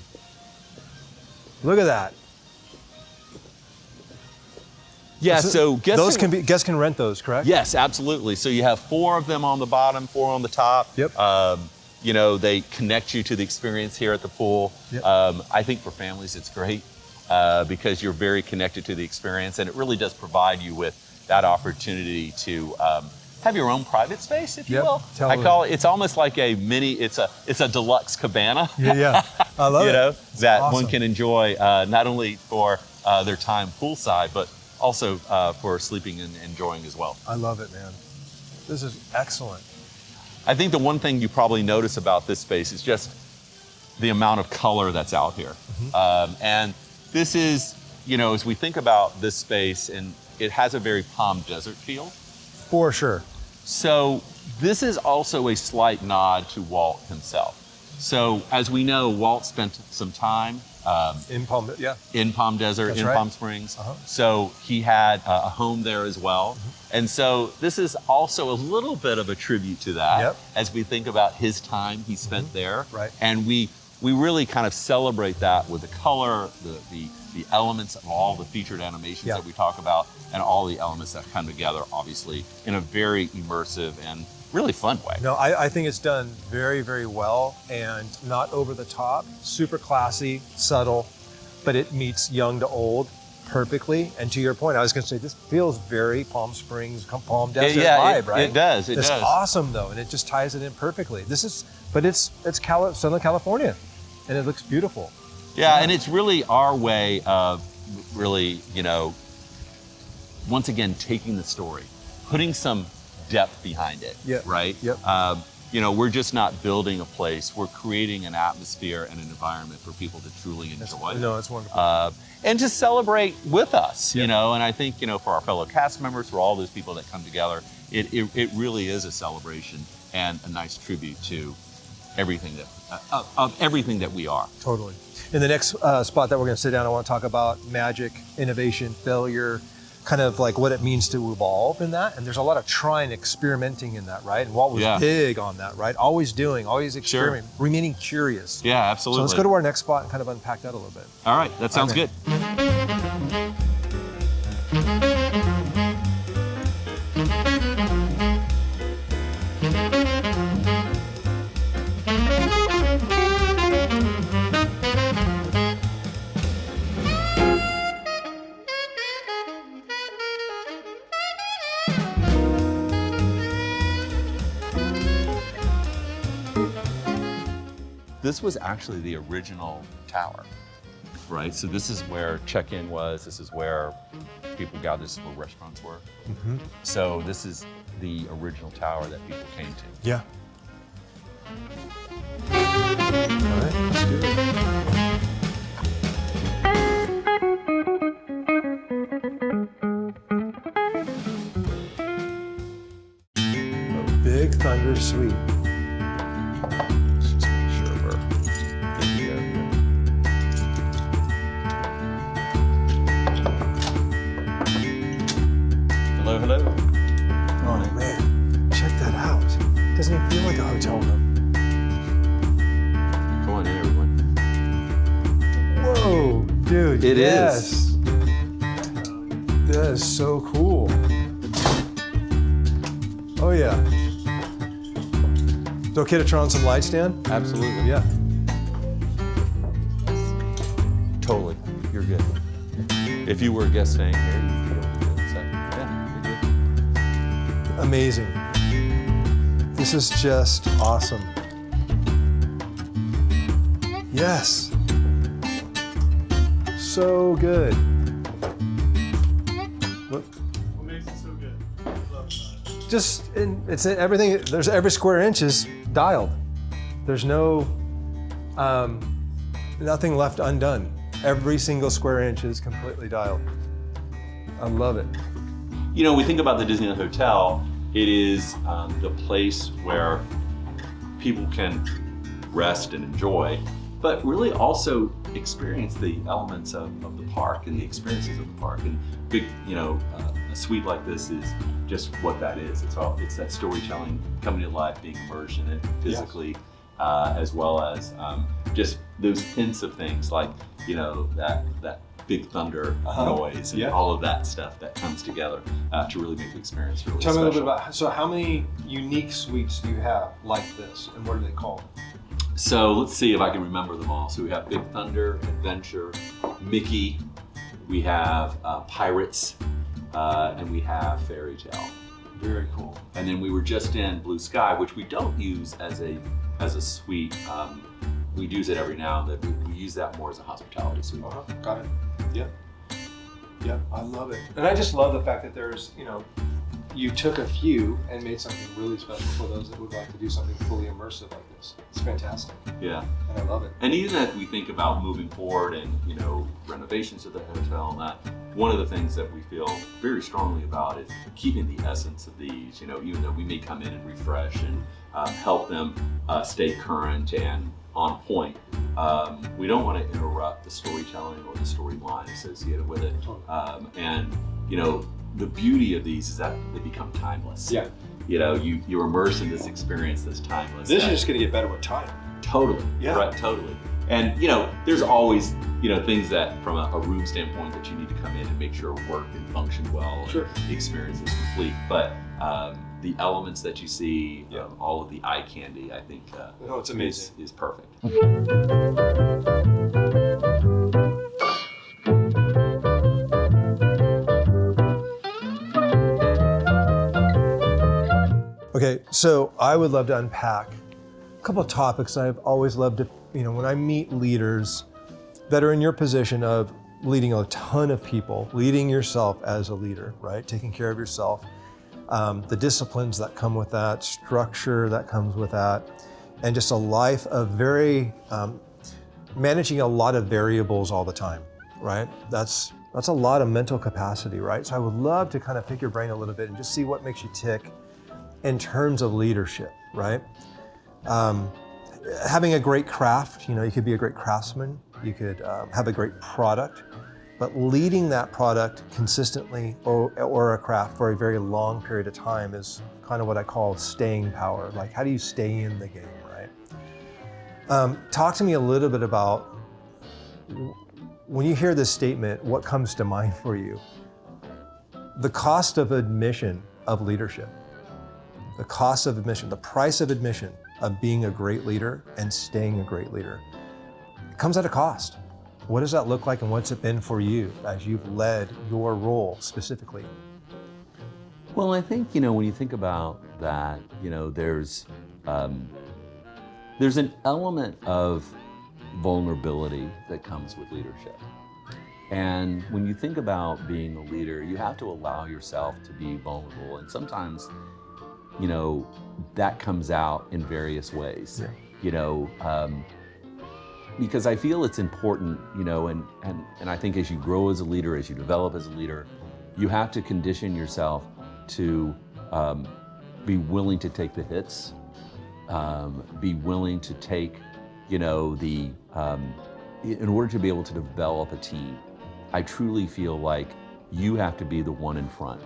S3: Look at that.
S4: Yeah. So
S3: those guests can rent those, correct?
S4: Yes, absolutely. So you have 4 of them on the bottom, 4 on the top.
S3: Yep.
S4: You know, they connect you to the experience here at the pool.
S3: Yep.
S4: I think for families, it's great because you're very connected to the experience, and it really does provide you with that opportunity to have your own private space, if you
S3: Yep,
S4: will.
S3: totally.
S4: I call it. It's almost like a mini. It's a deluxe cabana.
S3: Yeah. I love it.
S4: You know,
S3: It's
S4: that
S3: awesome.
S4: one can enjoy not only for their time poolside, but also for sleeping and enjoying as well.
S3: I love it, man. This is excellent.
S4: I think the one thing you probably notice about this space is just the amount of color that's out here. And this is, you know, as we think about this space, and it has a very Palm Desert feel.
S3: For sure.
S4: So this is also a slight nod to Walt himself. So as we know, Walt spent some time
S3: In Palm, yeah.
S4: in Palm Desert,
S3: That's
S4: in
S3: right.
S4: Palm Springs.
S3: Uh-huh.
S4: So he had a home there as well. And so this is also a little bit of a tribute to that
S3: Yep.
S4: as we think about his time he spent there.
S3: Right.
S4: And we really kind of celebrate that with the color, the elements of all the featured animations
S3: Yeah.
S4: that we talk about, and all the elements that come together, obviously, in a very immersive and really fun way.
S3: No, I think it's done very, very well and not over the top, super classy, subtle, but it meets young to old perfectly. And to your point, I was going to say, this feels very Palm Springs, Palm Desert vibe, right?
S4: It does. It
S3: It's
S4: does.
S3: awesome though, and it just ties it in perfectly. It's Southern California, and it looks beautiful.
S4: Yeah, and it's really our way of really, you know, once again, taking the story, putting some depth behind it,
S3: Yep.
S4: right?
S3: Yep.
S4: You know, we're just not building a place, we're creating an atmosphere and an environment for people to truly enjoy.
S3: No, it's wonderful.
S4: And to celebrate with us, you
S3: Yep.
S4: know, and I think, you know, for our fellow cast members, for all those people that come together, it really is a celebration and a nice tribute to everything of everything that we are.
S3: Totally. In the next spot that we're going to sit down, I want to talk about magic, innovation, failure, kind of like what it means to evolve in that. And there's a lot of trying, experimenting in that, right? And Walt was big on that, right? Always doing, always experimenting, remaining curious.
S4: Yeah, absolutely.
S3: So let's go to our next spot and kind of unpack that a little bit.
S4: All right, that sounds good. This was actually the original tower, right? So this is where check-in was. This is where people gathered. This is where restaurants were. So this is the original tower that people came to.
S3: Yeah. All right, let's do it. A Big Thunder Suite.
S4: Let's just make sure we're good to go here. Hello, hello.
S3: Oh man, check that out. Doesn't even feel like a hotel room.
S4: Come on in, everyone.
S3: Whoa, dude.
S4: It
S3: yes. That is so cool. Oh yeah. Is it okay to turn on some lights, Dan?
S4: Absolutely.
S3: Yeah.
S4: Totally. You're good. If you were a guest staying here, you'd be able to say, yeah, you're good.
S3: Amazing. This is just awesome. Yes. So good. What
S5: makes it so good?
S3: Just it's everything. There's every square inch is dialed. There's no nothing left undone. Every single square inch is completely dialed. I love it.
S4: You know, we think about the Disneyland Hotel, it is the place where people can rest and enjoy, but really also experience the elements of the park and the experiences of the park. And big, a suite like this is just what that is. It's that storytelling coming to life, being immersed in it physically, as well as just those hints of things like, that big thunder noise and all of that stuff that comes together to really make the experience really
S3: Tell
S4: special.
S3: me a little bit about, so how many unique suites do you have like this, and what are they called?
S4: So let's see if I can remember them all. So we have Big Thunder, Adventure, Mickey, we have Pirates, and we have Fairy Tale.
S3: Very cool.
S4: And then we were just in Blue Sky, which we don't use as a suite. We use it every now and then. We use that more as a hospitality suite.
S3: Got it. Yep. Yep, I love it. And I just love the fact that there's, you took a few and made something really special for those that would like to do something fully immersive like this. It's fantastic.
S4: Yeah.
S3: And I love it.
S4: And even as we think about moving forward and, renovations of the hotel and that, one of the things that we feel very strongly about is keeping the essence of these, even though we may come in and refresh and help them stay current and on point. We don't want to interrupt the storytelling or the storyline associated with it. And the beauty of these is that they become timeless.
S3: Yeah.
S4: You're immersed in this experience that's timeless.
S3: This is just going to get better with time.
S4: Totally.
S3: Yeah.
S4: Right, totally. And there's always things that from a room standpoint that you need to come in and make sure work and function well.
S3: Sure.
S4: And the experience is complete. But the elements that you see, all of the eye candy, I think
S3: It's amazing.
S4: is perfect.
S3: Okay, so I would love to unpack a couple of topics I've always loved to, when I meet leaders that are in your position of leading a ton of people, leading yourself as a leader, right? Taking care of yourself, the disciplines that come with that, structure that comes with that, and just a life of very, managing a lot of variables all the time, right? That's a lot of mental capacity, right? So I would love to kind of pick your brain a little bit and just see what makes you tick in terms of leadership, right? Having a great craft, you could be a great craftsman, you could have a great product, but leading that product consistently or a craft for a very long period of time is kind of what I call staying power. Like, how do you stay in the game, right? Talk to me a little bit about, when you hear this statement, what comes to mind for you? The cost of admission of leadership. The cost of admission, the price of admission of being a great leader and staying a great leader. It comes at a cost. What does that look like, and what's it been for you as you've led your role specifically?
S4: Well, I think, when you think about that, there's an element of vulnerability that comes with leadership. And when you think about being a leader, you have to allow yourself to be vulnerable. And sometimes, that comes out in various ways. Yeah. Because I feel it's important, and I think as you grow as a leader, as you develop as a leader, you have to condition yourself to be willing to take the hits, be willing to take, in order to be able to develop a team. I truly feel like you have to be the one in front.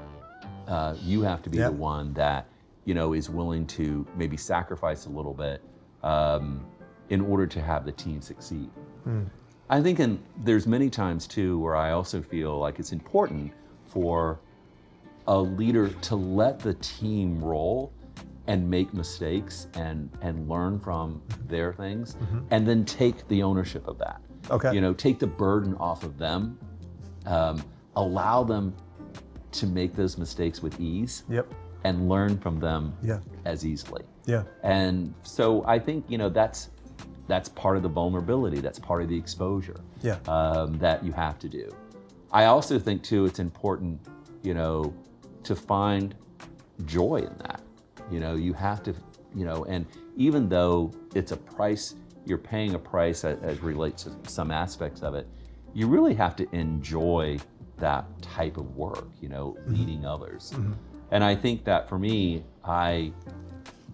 S4: You have to be the one that, is willing to maybe sacrifice a little bit in order to have the team succeed. I think there's many times too where I also feel like it's important for a leader to let the team roll and make mistakes and learn from their things, and then take the ownership of that.
S3: Okay.
S4: You know, take the burden off of them, allow them to make those mistakes with ease,
S3: Yep.
S4: and learn from them
S3: Yeah.
S4: as easily.
S3: Yeah.
S4: And so I think, you know, that's part of the vulnerability, that's part of the exposure,
S3: Yeah.
S4: that you have to do. I also think too, it's important, you know, to find joy in that. You know, you have to, you know, and even though it's a price, you're paying a price as relates to some aspects of it, you really have to enjoy that type of work, you know, leading others. And I think that for me, I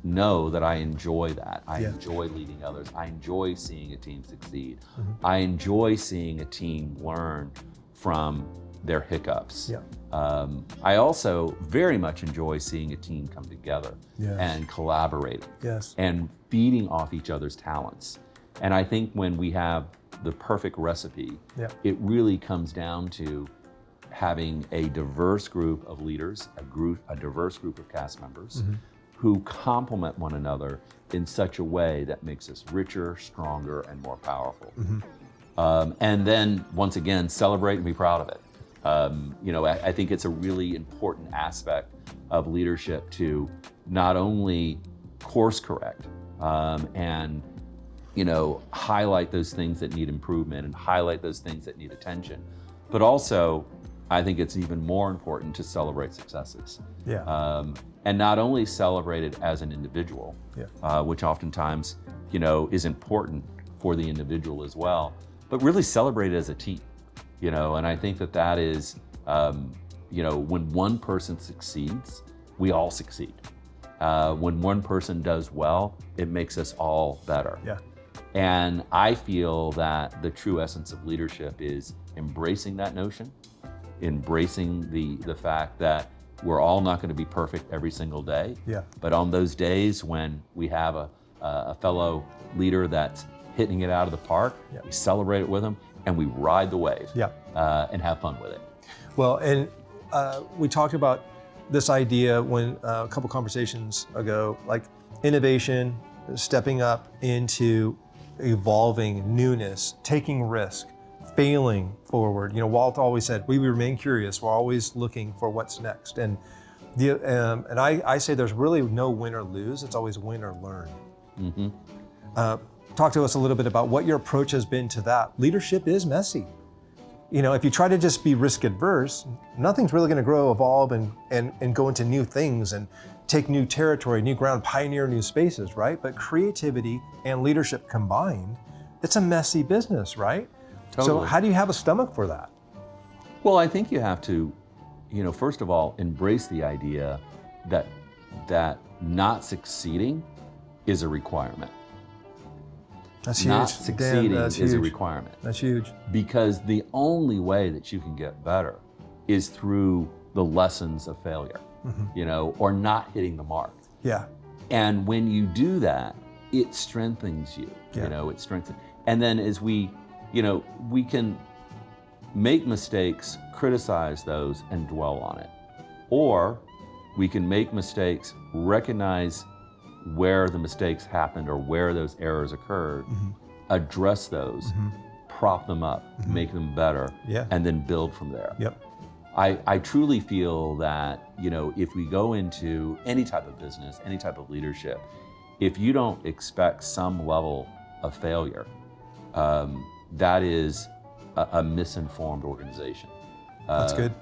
S4: know that I enjoy that. I enjoy leading others. I enjoy seeing a team succeed. I enjoy seeing a team learn from their hiccups.
S3: Yeah.
S4: I also very much enjoy seeing a team come together and collaborating
S3: Yes.
S4: and feeding off each other's talents. And I think when we have the perfect recipe, it really comes down to having a diverse group of leaders, a diverse group of cast members who complement one another in such a way that makes us richer, stronger, and more powerful. And then once again, celebrate and be proud of it. You know, I think it's a really important aspect of leadership to not only course correct and, you know, highlight those things that need improvement and highlight those things that need attention, but also I think it's even more important to celebrate successes. And not only celebrate it as an individual, which oftentimes, you know, is important for the individual as well, but really celebrate it as a team. You know, and I think that is, you know, when one person succeeds, we all succeed. When one person does well, it makes us all better. And I feel that the true essence of leadership is embracing that notion, embracing the fact that we're all not going to be perfect every single day. But on those days when we have a fellow leader that's hitting it out of the park, we celebrate it with them, and we ride the wave and have fun with it.
S3: Well, and we talked about this idea when a couple conversations ago, like innovation, stepping up into evolving newness, taking risk, failing forward. You know, Walt always said, we remain curious. We're always looking for what's next. And I say there's really no win or lose. It's always win or learn. Talk to us a little bit about what your approach has been to that. Leadership is messy. You know, if you try to just be risk adverse, nothing's really going to grow, evolve, and go into new things and take new territory, new ground, pioneer new spaces, right? But creativity and leadership combined, it's a messy business, right?
S4: Totally.
S3: So how do you have a stomach for that?
S4: Well, I think you have to, you know, first of all, embrace the idea that not succeeding is a requirement.
S3: That's huge.
S4: Not succeeding
S3: Dan, that's
S4: is a
S3: huge.
S4: requirement.
S3: That's huge.
S4: Because the only way that you can get better is through the lessons of failure, you know, or not hitting the mark. And when you do that, it strengthens you, you know, it strengthens. And then as we, you know, we can make mistakes, criticize those, and dwell on it. Or we can make mistakes, recognize where the mistakes happened or where those errors occurred, address those, prop them up, make them better, and then build from there. I truly feel that, you know, if we go into any type of business, any type of leadership, if you don't expect some level of failure, that is a misinformed organization.
S3: That's good.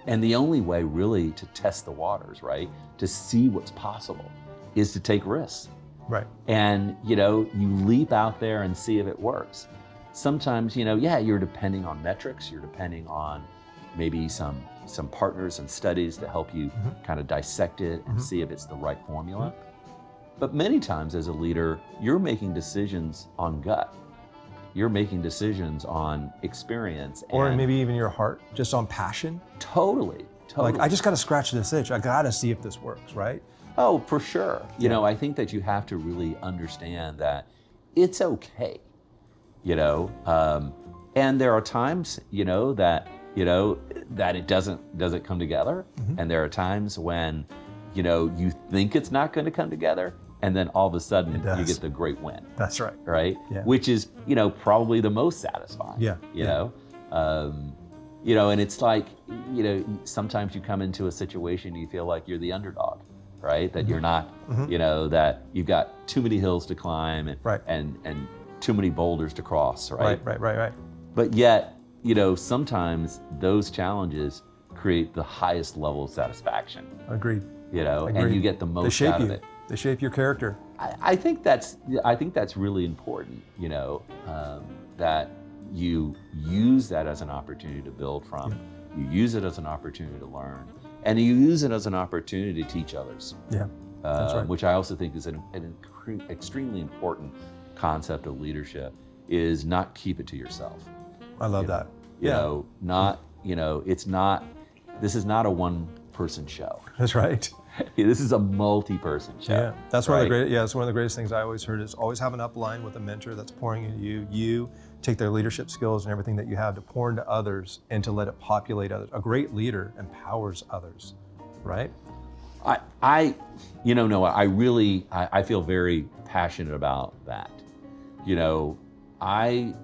S4: And the only way really to test the waters, right, to see what's possible, is to take risks. And, you know, you leap out there and see if it works. Sometimes, you know, you're depending on metrics, you're depending on maybe some partners and studies to help you kind of dissect it and see if it's the right formula. But many times as a leader, you're making decisions on gut. You're making decisions on experience.
S3: Or maybe even your heart, just on passion.
S4: Totally.
S3: Like, I just got to scratch this itch. I got to see if this works, right?
S4: Oh, for sure. You know, I think that you have to really understand that it's okay, you know, and there are times, you know, that that it doesn't come together. And there are times when, you think it's not going to come together, and then all of a sudden you get the great win.
S3: That's right.
S4: Right?
S3: Yeah.
S4: Which is, probably the most satisfying.
S3: Yeah.
S4: You know? And it's like, sometimes you come into a situation, you feel like you're the underdog, right? That you're not, that you've got too many hills to climb and too many boulders to cross, right?
S3: Right.
S4: But yet, sometimes those challenges create the highest level of satisfaction.
S3: Agreed.
S4: And you get the most out of it.
S3: They shape your character.
S4: I think that's really important, that you use that as an opportunity to build from. You use it as an opportunity to learn, and you use it as an opportunity to teach others.
S3: Yeah, that's right.
S4: Which I also think is an extremely important concept of leadership, is not keep it to yourself.
S3: I love that.
S4: This is not a one-person show.
S3: That's right.
S4: This is a multi-person show.
S3: Yeah, that's one of the great. Yeah, it's one of the greatest things I always heard is always have an upline with a mentor that's pouring into you. You take their leadership skills and everything that you have to pour into others and to let it populate others. A great leader empowers others, right?
S4: I feel very passionate about that. I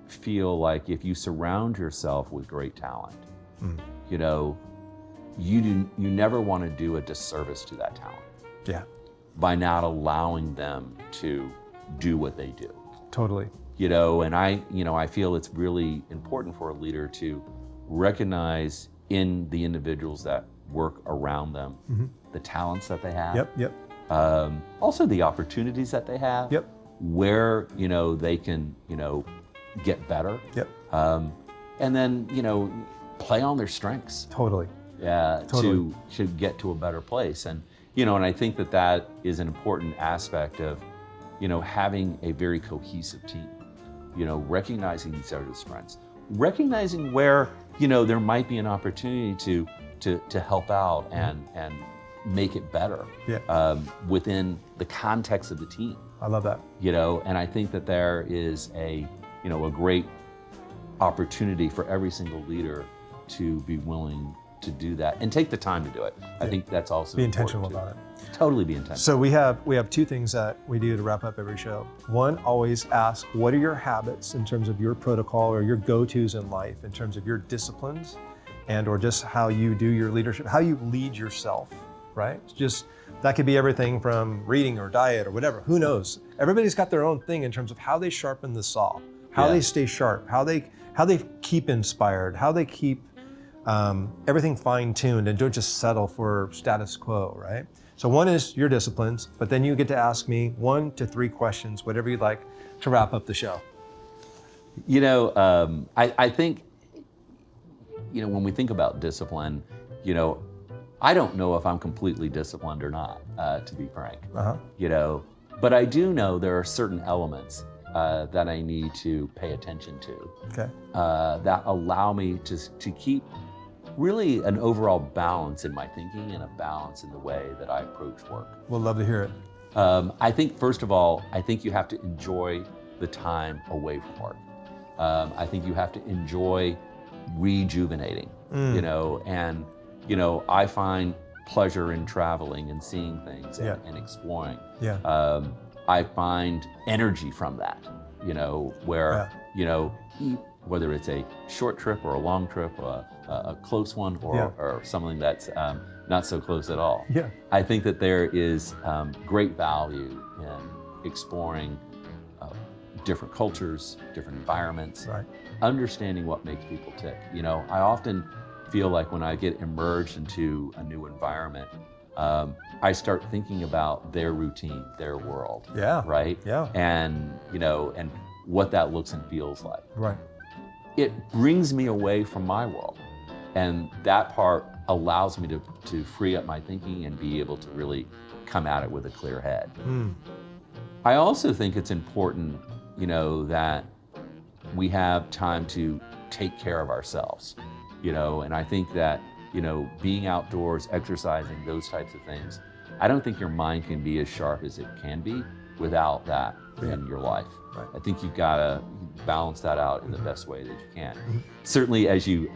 S4: feel like if you surround yourself with great talent, you never want to do a disservice to that talent.
S3: Yeah.
S4: By not allowing them to do what they do.
S3: Totally.
S4: And I feel it's really important for a leader to recognize in the individuals that work around them the talents that they have.
S3: Yep.
S4: Also the opportunities that they have.
S3: Yep.
S4: Where they can get better.
S3: Yep.
S4: And then play on their strengths.
S3: Totally.
S4: Yeah.
S3: Totally.
S4: To get to a better place. And and I think that is an important aspect of having a very cohesive team. Recognizing each other's strengths, recognizing where there might be an opportunity to help out and make it better.
S3: Yeah.
S4: Within the context of the team.
S3: I love that.
S4: And I think that there is a great opportunity for every single leader to be willing to do that and take the time to do it. I think that's also
S3: be intentional about it.
S4: Totally be intentional.
S3: So we have two things that we do to wrap up every show. One, always ask, what are your habits in terms of your protocol or your go-tos in life, in terms of your disciplines and or just how you do your leadership, how you lead yourself, right? Just that could be everything from reading or diet or whatever, who knows? Everybody's got their own thing in terms of how they sharpen the saw, how they stay sharp, how they keep inspired, how they keep everything fine-tuned and don't just settle for status quo, right? So one is your disciplines, but then you get to ask me 1 to 3 questions, whatever you'd like, to wrap up the show.
S4: I think, when we think about discipline, I don't know if I'm completely disciplined or not, to be frank. But I do know there are certain elements that I need to pay attention to.
S3: Okay.
S4: That allow me to keep really an overall balance in my thinking and a balance in the way that I approach work.
S3: We'll love to hear it.
S4: I think, first of all, you have to enjoy the time away from work. I think you have to enjoy rejuvenating, and, I find pleasure in traveling and seeing things and exploring.
S3: Yeah.
S4: I find energy from that, where, whether it's a short trip or a long trip, a close one or something that's not so close at all.
S3: Yeah.
S4: I think that there is great value in exploring different cultures, different environments, understanding what makes people tick. I often feel like when I get immersed into a new environment, I start thinking about their routine, their world.
S3: Yeah.
S4: Right?
S3: Yeah.
S4: And, and what that looks and feels like.
S3: Right.
S4: It brings me away from my world. And that part allows me to free up my thinking and be able to really come at it with a clear head. I also think it's important, that we have time to take care of ourselves, and I think that, being outdoors, exercising, those types of things, I don't think your mind can be as sharp as it can be without that in your life.
S3: Right.
S4: I think you've got to balance that out in the best way that you can. Certainly, as you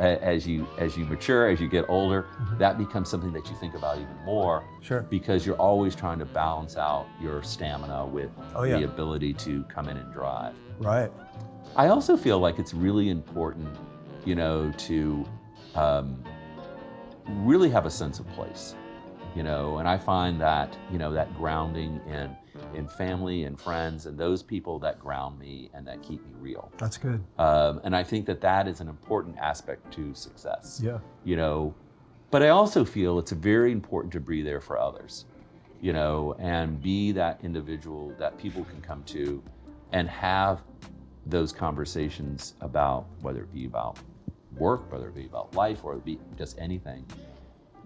S4: mature, as you get older, that becomes something that you think about even more.
S3: Sure.
S4: Because you're always trying to balance out your stamina with
S3: yeah.
S4: the ability to come in and drive.
S3: Right.
S4: I also feel like it's really important, to really have a sense of place, and I find that, that grounding in family and friends and those people that ground me and that keep me real.
S3: That's good.
S4: And I think that is an important aspect to success.
S3: Yeah.
S4: But I also feel it's very important to be there for others, and be that individual that people can come to and have those conversations about, whether it be about work, whether it be about life, or it be just anything.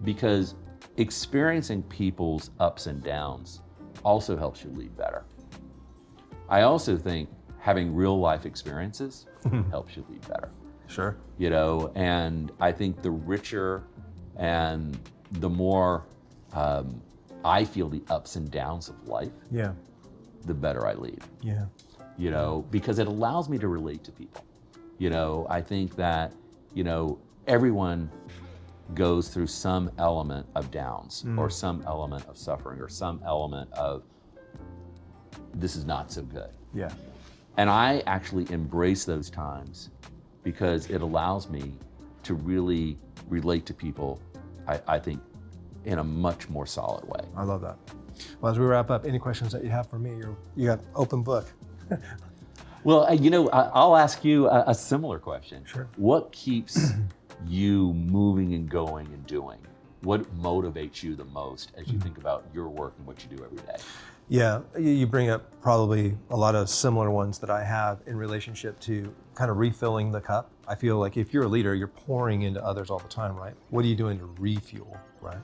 S4: Because experiencing people's ups and downs also helps you lead better. I also think having real life experiences helps you lead better.
S3: Sure.
S4: And I think the richer and the more I feel the ups and downs of life, the better I lead.
S3: Yeah.
S4: Because it allows me to relate to people. I think that, everyone goes through some element of downs or some element of suffering or some element of this is not so good.
S3: Yeah.
S4: And I actually embrace those times because it allows me to really relate to people, I think, in a much more solid way.
S3: I love that. Well, as we wrap up, any questions that you have for me? You got open book.
S4: Well, I'll ask you a similar question.
S3: Sure.
S4: What keeps you moving and going and doing? What motivates you the most as you think about your work and what you do every day?
S3: Yeah, you bring up probably a lot of similar ones that I have in relationship to kind of refilling the cup. I feel like if you're a leader, you're pouring into others all the time, right? What are you doing to refuel, right?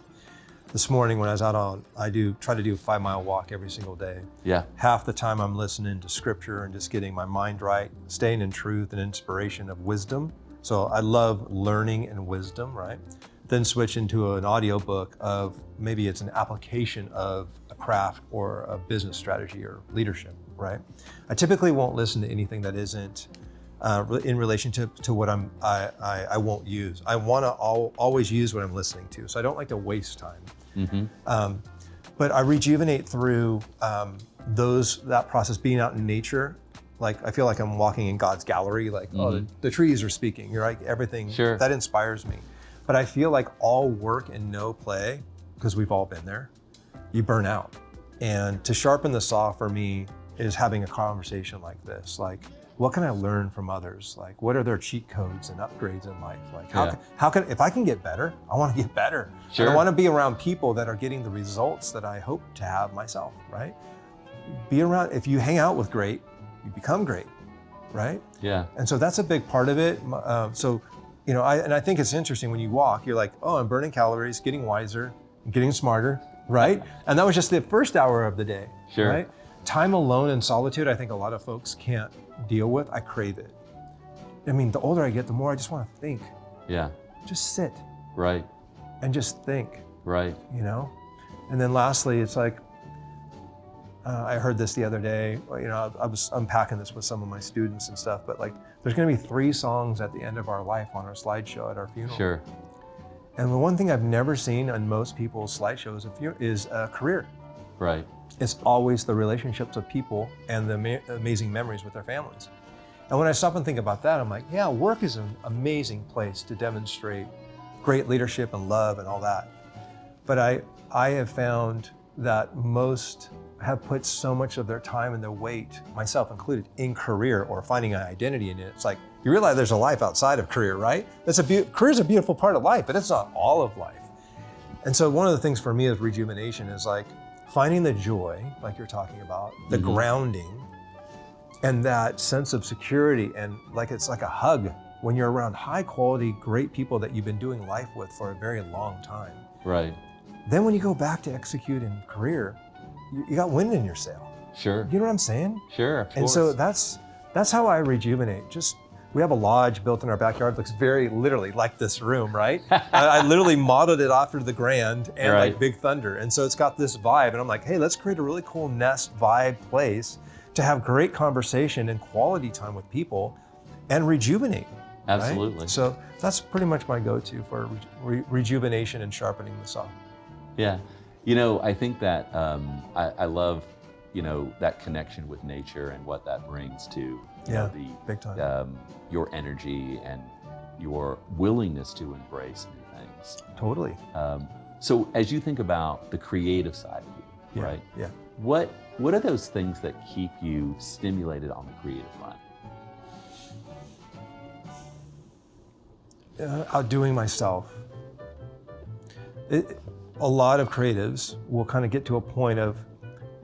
S3: This morning when I was out I try to do a 5-mile walk every single day.
S4: Yeah.
S3: Half the time I'm listening to scripture and just getting my mind right, staying in truth and inspiration of wisdom. So I love learning and wisdom, right? Then switch into an audiobook of maybe it's an application of a craft or a business strategy or leadership, right? I typically won't listen to anything that isn't in relationship to what I won't use. I want to always use what I'm listening to, so I don't like to waste time. But I rejuvenate through that process, being out in nature. Like I feel like I'm walking in God's gallery, like, oh, the trees are speaking, you're like everything.
S4: Sure.
S3: That inspires me. But I feel like all work and no play, because we've all been there, you burn out. And to sharpen the saw for me is having a conversation like this. Like, what can I learn from others? Like, what are their cheat codes and upgrades in life? Like, how can if I can get better, I want to get better.
S4: Sure.
S3: And I want to be around people that are getting the results that I hope to have myself, right? Be around, if you hang out with great, you become great, right?
S4: Yeah.
S3: And so that's a big part of it. I think it's interesting when you walk, you're like, oh, I'm burning calories, getting wiser, getting smarter, right? And that was just the first hour of the day,
S4: Sure.
S3: right? Time alone in solitude, I think a lot of folks can't deal with. I crave it. I mean, the older I get, the more I just want to think.
S4: Yeah.
S3: Just sit
S4: Right.
S3: and just think,
S4: Right.
S3: And then lastly, it's like, I heard this the other day, I was unpacking this with some of my students and stuff, but like, there's gonna be 3 songs at the end of our life on our slideshow at our funeral.
S4: Sure.
S3: And the one thing I've never seen on most people's slideshows is a career.
S4: Right.
S3: It's always the relationships of people and the amazing memories with their families. And when I stop and think about that, I'm like, yeah, work is an amazing place to demonstrate great leadership and love and all that. But I have found that most have put so much of their time and their weight, myself included, in career or finding an identity in it. It's like, you realize there's a life outside of career, right? Career's a beautiful part of life, but it's not all of life. And so one of the things for me is rejuvenation is like finding the joy, like you're talking about, the grounding, and that sense of security, and like it's like a hug when you're around high quality, great people that you've been doing life with for a very long time.
S4: Right.
S3: Then when you go back to execute in career, you got wind in your sail.
S4: Sure.
S3: You know what I'm saying?
S4: Sure. Of
S3: And
S4: course.
S3: so that's how I rejuvenate. Just We have a lodge built in our backyard. It looks very literally like this room, right? I literally modeled it after the Grand and
S4: Right.
S3: like Big Thunder. And so it's got this vibe. And I'm like, hey, let's create a really cool nest vibe place to have great conversation and quality time with people and rejuvenate. right?
S4: Absolutely.
S3: So that's pretty much my go-to for rejuvenation and sharpening the saw.
S4: Yeah. You know, I think that I love, you know, that connection with nature and what that brings to you know,
S3: big time.
S4: Your energy and your willingness to embrace new things.
S3: Totally.
S4: So as you think about the creative side of you, right?
S3: Yeah.
S4: What are those things that keep you stimulated on the creative front?
S3: Outdoing myself. A lot of creatives will kind of get to a point of,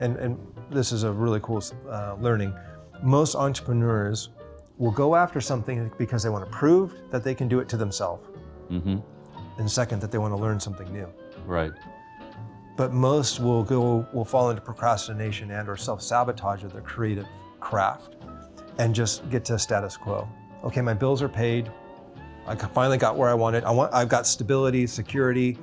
S3: and this is a really cool learning, most entrepreneurs will go after something because they want to prove that they can do it to themselves.
S4: Mm-hmm.
S3: And second, that they want to learn something new.
S4: Right.
S3: But most will fall into procrastination and or self-sabotage of their creative craft and just get to status quo. Okay, my bills are paid. I finally got where I wanted. I've got stability, security.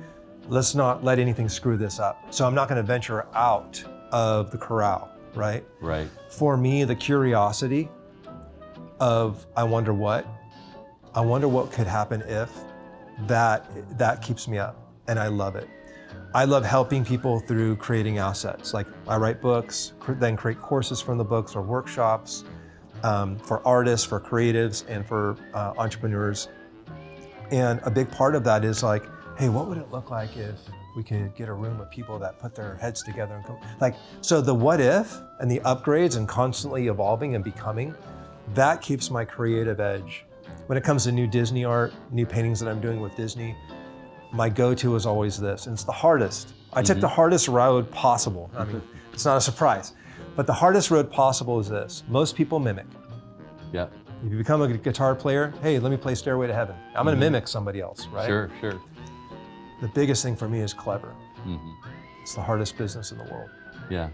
S3: Let's not let anything screw this up. So I'm not going to venture out of the corral, right?
S4: Right.
S3: For me, the curiosity of I wonder what could happen if, that keeps me up, and I love it. I love helping people through creating assets. Like I write books, then create courses from the books or workshops for artists, for creatives, and for entrepreneurs. And a big part of that is like, hey, what would it look like if we could get a room of people that put their heads together and come, like, so the what if and the upgrades and constantly evolving and becoming, that keeps my creative edge. When it comes to new Disney art, new paintings that I'm doing with Disney, my go-to is always this, and it's the hardest. I took the hardest road possible. I mean, it's not a surprise, but the hardest road possible is this. Most people mimic.
S4: Yep.
S3: If you become a guitar player, hey, let me play Stairway to Heaven. I'm gonna mimic somebody else, right?
S4: Sure.
S3: The biggest thing for me is clever.
S4: Mm-hmm.
S3: It's the hardest business in the world.
S4: Yeah.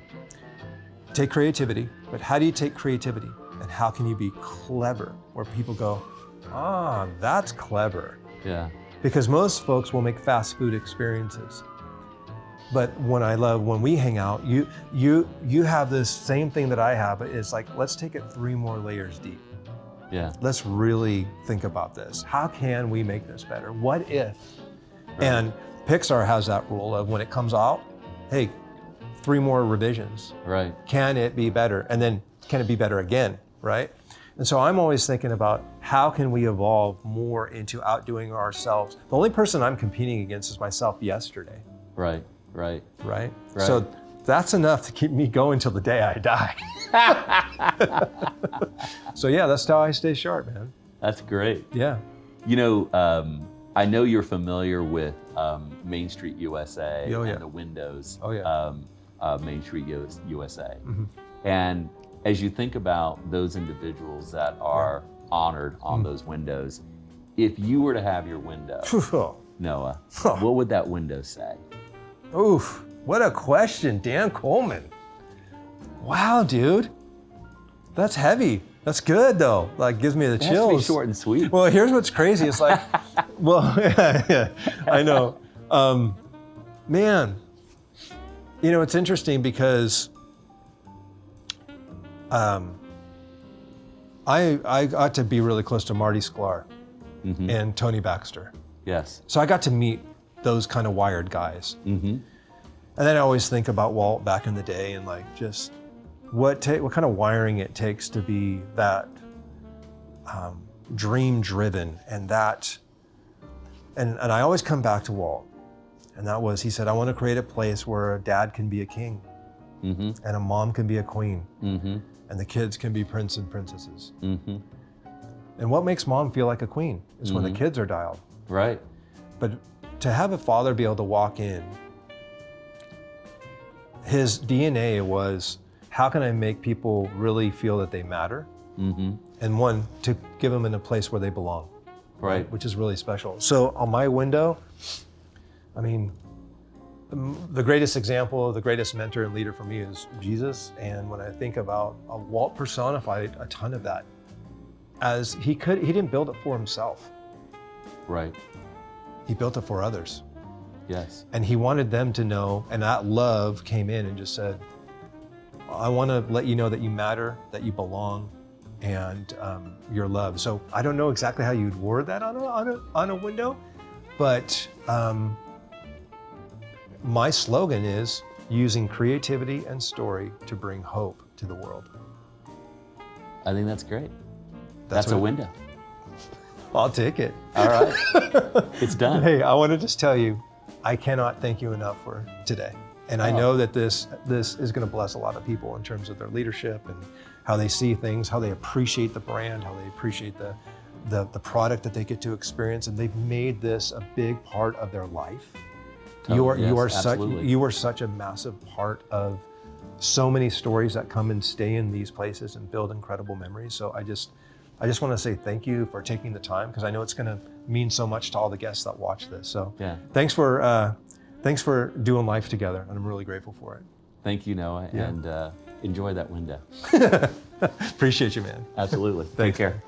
S3: Take creativity, but how do you take creativity and how can you be clever where people go, ah, that's clever.
S4: Yeah.
S3: Because most folks will make fast food experiences. But when we hang out, you have this same thing that I have, but it's like, let's take it 3 more layers deep.
S4: Yeah.
S3: Let's really think about this. How can we make this better? What if?
S4: Right.
S3: And Pixar has that rule of when it comes out, hey, 3 more revisions.
S4: Right.
S3: Can it be better? And then can it be better again, right? And so I'm always thinking about how can we evolve more into outdoing ourselves. The only person I'm competing against is myself yesterday.
S4: Right.
S3: Right? So that's enough to keep me going till the day I die. So yeah, that's how I stay sharp, man.
S4: That's great.
S3: Yeah.
S4: You know, I know you're familiar with Main Street USA
S3: yeah.
S4: and the windows.
S3: Oh, yeah.
S4: Main Street USA.
S3: Mm-hmm.
S4: And as you think about those individuals that are honored on those windows, if you were to have your window, Noah, what would that window say?
S3: Oof, what a question, Dan Coleman. Wow, dude. That's heavy. That's good though. Like gives me the
S4: It
S3: chills.
S4: has to be short and sweet.
S3: Well, here's what's crazy. It's like, well, yeah, I know. Man, you know, it's interesting because I got to be really close to Marty Sklar and Tony Baxter.
S4: Yes.
S3: So I got to meet those kind of wired guys.
S4: Mm-hmm.
S3: And then I always think about Walt back in the day and like just what kind of wiring it takes to be that dream driven and that, and I always come back to Walt. And that was, he said, I want to create a place where a dad can be a king and a mom can be a queen and the kids can be prince and princesses. And what makes mom feel like a queen is when the kids are dialed.
S4: Right.
S3: But to have a father be able to walk in, his DNA was, how can I make people really feel that they matter? And one, to give them in a place where they belong.
S4: Right.
S3: Which is really special. So on my window, I mean, the greatest example, the greatest mentor and leader for me is Jesus. And when I think about Walt personified a ton of that. as he didn't build it for himself.
S4: Right.
S3: He built it for others.
S4: Yes.
S3: And he wanted them to know, and that love came in and just said, I want to let you know that you matter, that you belong, and you're loved. So I don't know exactly how you'd word that on a window, but my slogan is using creativity and story to bring hope to the world.
S4: I think that's great. That's a window.
S3: I'll take it.
S4: All right. It's done.
S3: Hey, I want to just tell you, I cannot thank you enough for today. And I know that this is going to bless a lot of people in terms of their leadership and how they see things, how they appreciate the brand, how they appreciate the product that they get to experience, and they've made this a big part of their life. You are such a massive part of so many stories that come and stay in these places and build incredible memories. So I just want to say thank you for taking the time, because I know it's going to mean so much to all the guests that watch this. So thanks for doing life together, and I'm really grateful for it.
S4: Thank you, Noah, and enjoy that window.
S3: Appreciate you, man.
S4: Absolutely.
S3: Take
S4: care.